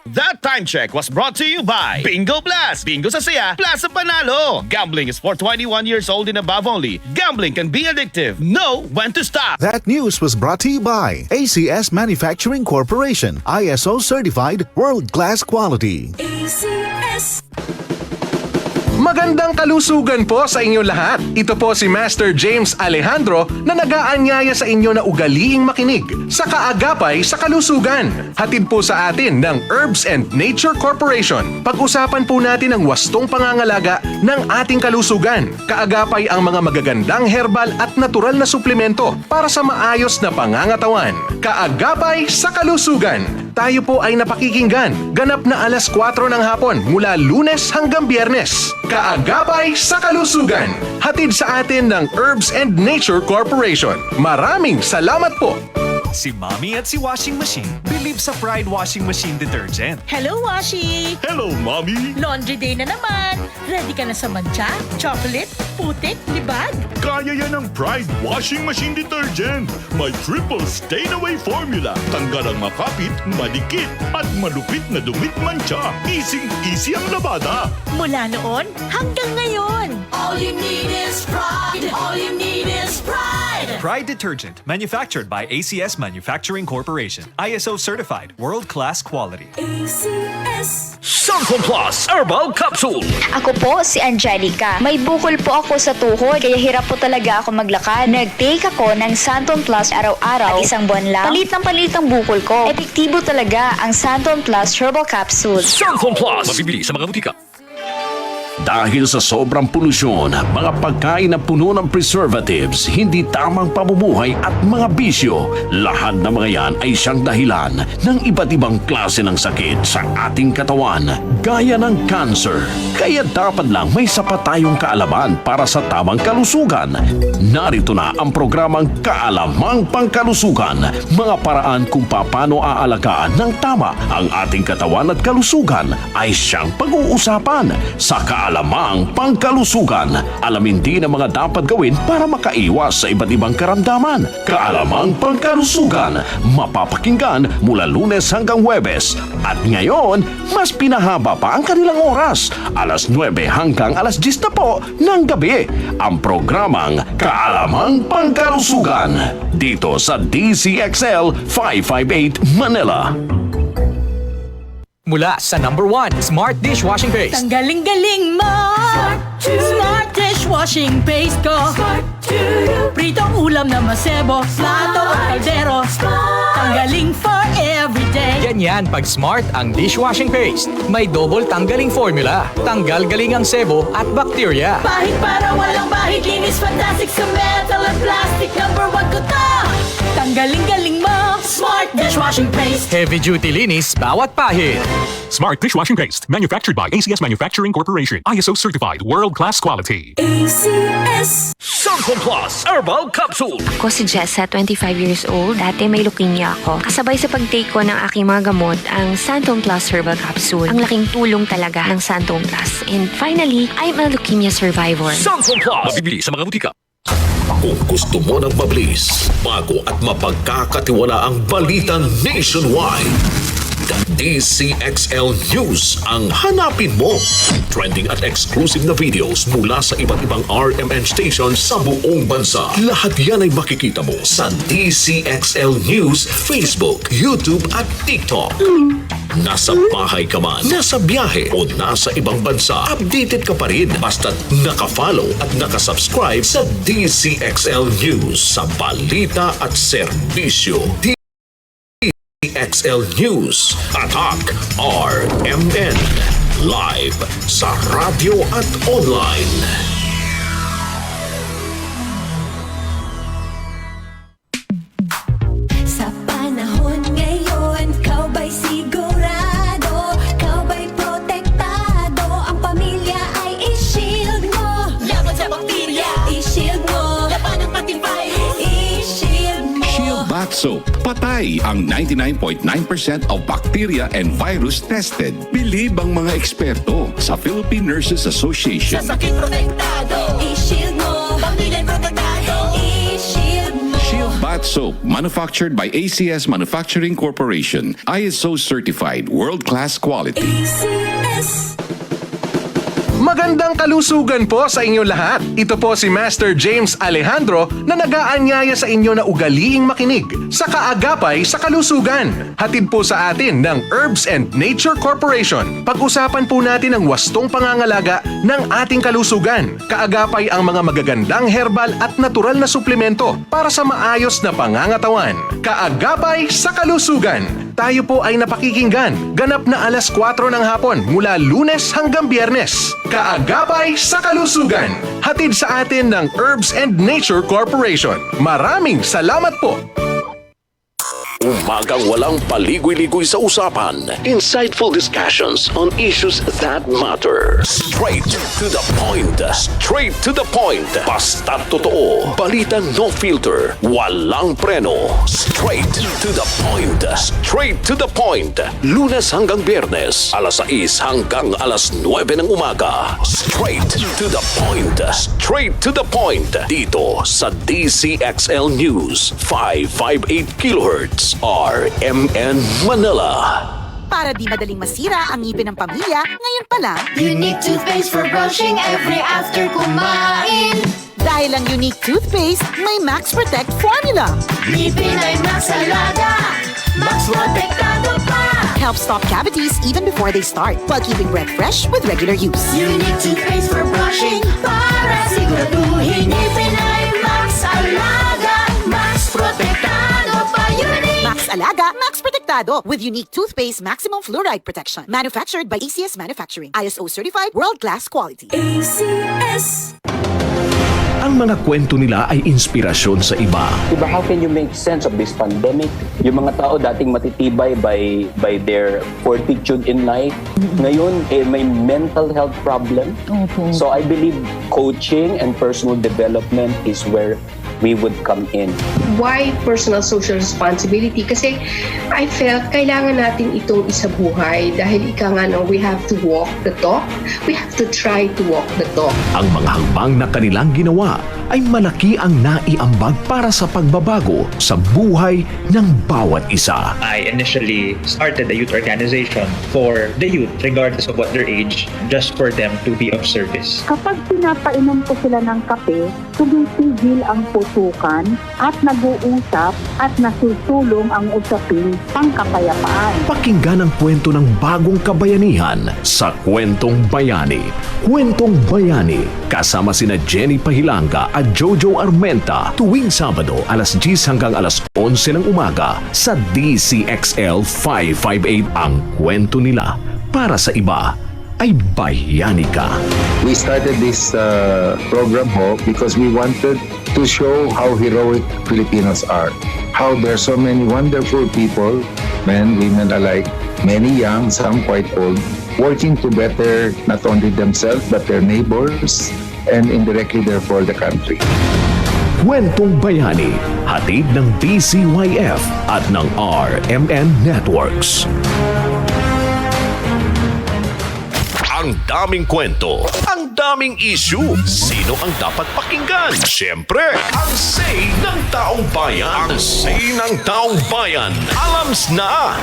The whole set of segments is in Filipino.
That time check was brought to you by Bingo Blast! Bingo sa saya, plus sa panalo! Gambling is for 21 years old and above only. Gambling can be addictive. Know when to stop! That news was brought to you by ACS Manufacturing Corporation, ISO certified, world-class quality. ACS. Magandang kalusugan po sa inyo lahat. Ito po si Master James Alejandro na nag-aanyaya sa inyo na ugaliing makinig sa Kaagapay sa Kalusugan. Hatid po sa atin ng Herbs and Nature Corporation. Pag-usapan po natin ang wastong pangangalaga ng ating kalusugan. Kaagapay ang mga magagandang herbal at natural na suplemento para sa maayos na pangangatawan. Kaagapay sa Kalusugan. Tayo po ay napakikinggan. Ganap na alas 4 ng hapon mula Lunes hanggang Biyernes. Kaagapay sa Kalusugan. Hatid sa atin ng Herbs and Nature Corporation. Maraming salamat po. Si Mommy at si Washing Machine believe sa Pride Washing Machine Detergent. Hello, Washi! Hello, Mommy! Laundry day na naman. Ready ka na sa mancha, chocolate, putik, libag? Kaya yan ang Pride Washing Machine Detergent. May triple stain-away formula. Tanggal ang makapit, madikit, at malupit na dumit mancha. Easy ang labada. Mula noon hanggang ngayon. All you need is pride. All you need is pride. Pride Detergent, manufactured by ACS Manufacturing Corporation. ISO certified, world-class quality. ACS. Santon Plus Herbal Capsule! Ako po si Angelica. May bukol po ako sa tuhod kaya hirap po talaga ako maglakad. Nag-take ako ng Santon Plus araw-araw at isang buwan lang. Palit ang bukol ko. Epektibo talaga ang Santon Plus Herbal Capsule. Santon Plus! Mabibili sa mga butika. Dahil sa sobrang polusyon, mga pagkain na puno ng preservatives, hindi tamang pamumuhay at mga bisyo, lahat ng mga yan ay siyang dahilan ng iba't ibang klase ng sakit sa ating katawan, gaya ng cancer. Kaya dapat lang may sapat tayong kaalaman para sa tamang kalusugan. Narito na ang programang Kaalamang Pangkalusugan, mga paraan kung paano aalagaan ng tama ang ating katawan at kalusugan ay siyang pag-uusapan sa Kaalamang Pangkalusugan. Alamin din ang mga dapat gawin para makaiwas sa iba't ibang karamdaman. Kaalamang Pangkalusugan, mapapakinggan mula Lunes hanggang Huwebes. At ngayon, mas pinahaba pa ang kanilang oras. Alas 9 hanggang alas 10 na po ng gabi. Ang programang Kaalamang Pangkalusugan dito sa DCXL 558 Manila. Mula sa #1 Smart Dishwashing Paste. Tanggaling-galing mo! Smart dishwashing paste ko. Pritong ulam na masebo, plato at kaldero. Tanggaling for everyday. Ganyan pag Smart ang dishwashing paste. May double tanggaling formula. Tanggal galing ang sebo at bakterya. Bahid para walang bahid. Linis fantastic sa metal at plastic. #1 ko to. Tanggaling-galing mo! Smart dishwashing paste. Heavy duty linis bawat pahid. Smart Dishwashing Paste. Manufactured by ACS Manufacturing Corporation. ISO certified. World-class quality. ACS. Santon Plus Herbal Capsule! Ako si Jessa, 25 years old. Dati may leukemia ako. Kasabay sa pag-take ko ng aking mga gamot, ang Santon Plus Herbal Capsule. Ang laking tulong talaga ng Santon Plus. And finally, I'm a leukemia survivor. Santon Plus! Mabibili sa mga butika. Kung gusto mo ng mabilis, bago at mapagkakatiwalaang balita nationwide, DCXL News ang hanapin mo. Trending at exclusive na videos mula sa iba't ibang RMN stations sa buong bansa. Lahat yan ay makikita mo sa DCXL News, Facebook, YouTube at TikTok. Nasa bahay ka man, nasa biyahe o nasa ibang bansa, updated ka pa rin basta't nakafollow at nakasubscribe sa DCXL News sa balita at serbisyo. DCXL News, Attack RMN, live sa radyo at online. Sa panahon ngayon, kau ba'y sigurado? Kau ba'y protektado? Ang pamilya ay i-shield mo. Laban sa bakterya, i-shield mo. Laban ng pating virus, i-shield mo. Shield Bath Soap. Patay ang 99.9% of bacteria and virus tested. Believe ang mga eksperto sa Philippine Nurses Association. Sa sakit protektado, i-shield mo. Pamilya protektado, i-shield mo. Shield Bath Bath Soap, manufactured by ACS Manufacturing Corporation. ISO certified, world-class quality. ACS. Magandang kalusugan po sa inyo lahat. Ito po si Master James Alejandro na nag-aanyaya sa inyo na ugaliing makinig sa kaagapay sa kalusugan. Hatid po sa atin ng Herbs and Nature Corporation. Pag-usapan po natin ang wastong pangangalaga ng ating kalusugan. Kaagapay ang mga magagandang herbal at natural na suplemento para sa maayos na pangangatawan. Kaagapay sa kalusugan. Tayo po ay napakikinggan. Ganap na alas 4 ng hapon mula Lunes hanggang Biyernes. Kaagapay sa kalusugan. Hatid sa atin ng Herbs and Nature Corporation. Maraming salamat po. Umagang walang paligoy-ligoy sa usapan. Insightful discussions on issues that matter. Straight to the point. Straight to the point. Basta totoo. Balita no filter. Walang preno. Straight to the point. Straight to the point. Lunes hanggang Biyernes, alas 6 hanggang alas 9 ng umaga. Straight to the point. Straight to the point. Dito sa DCXL News 558 kHz. RMN Manila. Para di madaling masira ang ngipin ng pamilya, ngayon pa lang, Unique toothpaste for brushing every after kumain. dahil ang Unique Toothpaste may Max Protect Formula. Ngipin ay Max Alaga, Max Protektado pa. Helps stop cavities even before they start, while keeping breath fresh with regular use. Unique toothpaste for brushing para siguraduhin ngipin ay Max Alaga, Max Protektado pa. Unique. Max Alaga, Max Protectado with Unique Toothpaste Maximum Fluoride Protection. Manufactured by ACS Manufacturing. ISO certified, world-class quality. ACS. Ang mga kwento nila ay inspirasyon sa iba. Diba, how can you make sense of this pandemic? Yung mga tao dating matitibay by their fortitude in life, ngayon may mental health problem. So I believe coaching and personal development is where we would come in. Why personal social responsibility? Kasi I felt kailangan natin itong isabuhay dahil ika nga no, we have to walk the talk. We have to try to walk the talk. Ang mga hakbang na kanilang ginawa ay malaki ang naiambag para sa pagbabago sa buhay ng bawat isa. I initially started a youth organization for the youth regardless of what their age, just for them to be of service. Kapag pinapainom ko sila ng kape, tumitigil ang putukan at nag-uusap at nasusulong ang usaping pangkapayapaan. Pakinggan ang kwento ng bagong kabayanihan sa Kwentong Bayani. Kwentong Bayani, kasama sina Jenny Pahilanga at Jojo Armenta tuwing Sabado alas 10 hanggang alas 11 ng umaga sa DCXL 558. Ang kwento nila para sa iba ay bayani ka. We started this program ho because we wanted to show how heroic Filipinos are. How there are so many wonderful people, men, women alike, many young, some quite old, working to better not only themselves but their neighbors and indirectly therefore the country. Kwentong Bayani, hatid ng DCYF at ng RMN Networks. Ang daming kwento, ang daming issue. Sino ang dapat pakinggan? Siyempre, ang say ng taong bayan. Ang say ng taong bayan. Alams na!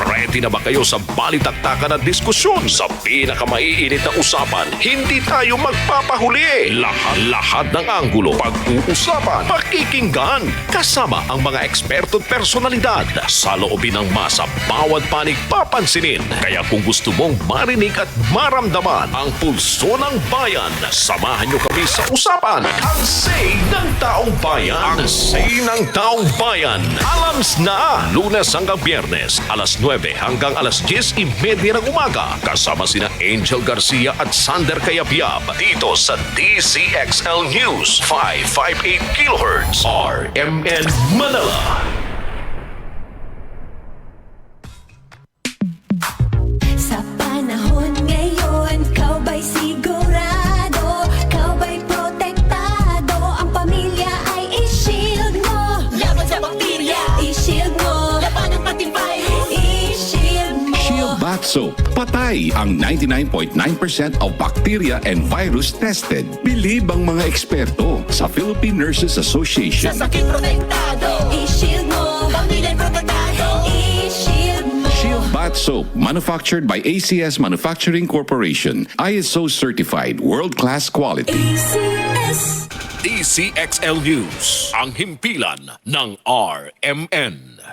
Ready na ba kayo sa balitaktakan at diskusyon sa pinakamaiinit na usapan? Hindi tayo magpapahuli. Lahat ng anggulo, pag-uusapan, pakikinggan. Kasama ang mga eksperto at personalidad. Sa loobin ng masa, bawat panig papansinin. Kaya kung gusto mong marinig at maramdaman ang pulso ng bayan, samahan nyo kami sa usapan. Ang say ng taong bayan. Ang say ng taong bayan. Alams na! Lunes hanggang Biyernes, alas 9 hanggang alas 10:30 ng umaga. Kasama sina Angel Garcia at Sander Kayabyab. Dito sa DCXL News 558 kHz. RMN Manila. Sa panahon ngayon, kau ba'y sigurado? Kau ba'y protektado? Ang pamilya ay i-shield mo. Laban sa bakterya, i-shield mo. Laban ng pating virus, i-shield mo. Shield Bath Soap. Patay ang 99.9% of bacteria and virus tested. Believe ang mga eksperto sa Philippine Nurses Association. sakit protektado, i-shield mo. Pamilya'y protektado, i-shield mo. Shield Bath Soap, manufactured by ACS Manufacturing Corporation. ISO certified, world-class quality. ACS. DCXL News, ang himpilan ng RMN.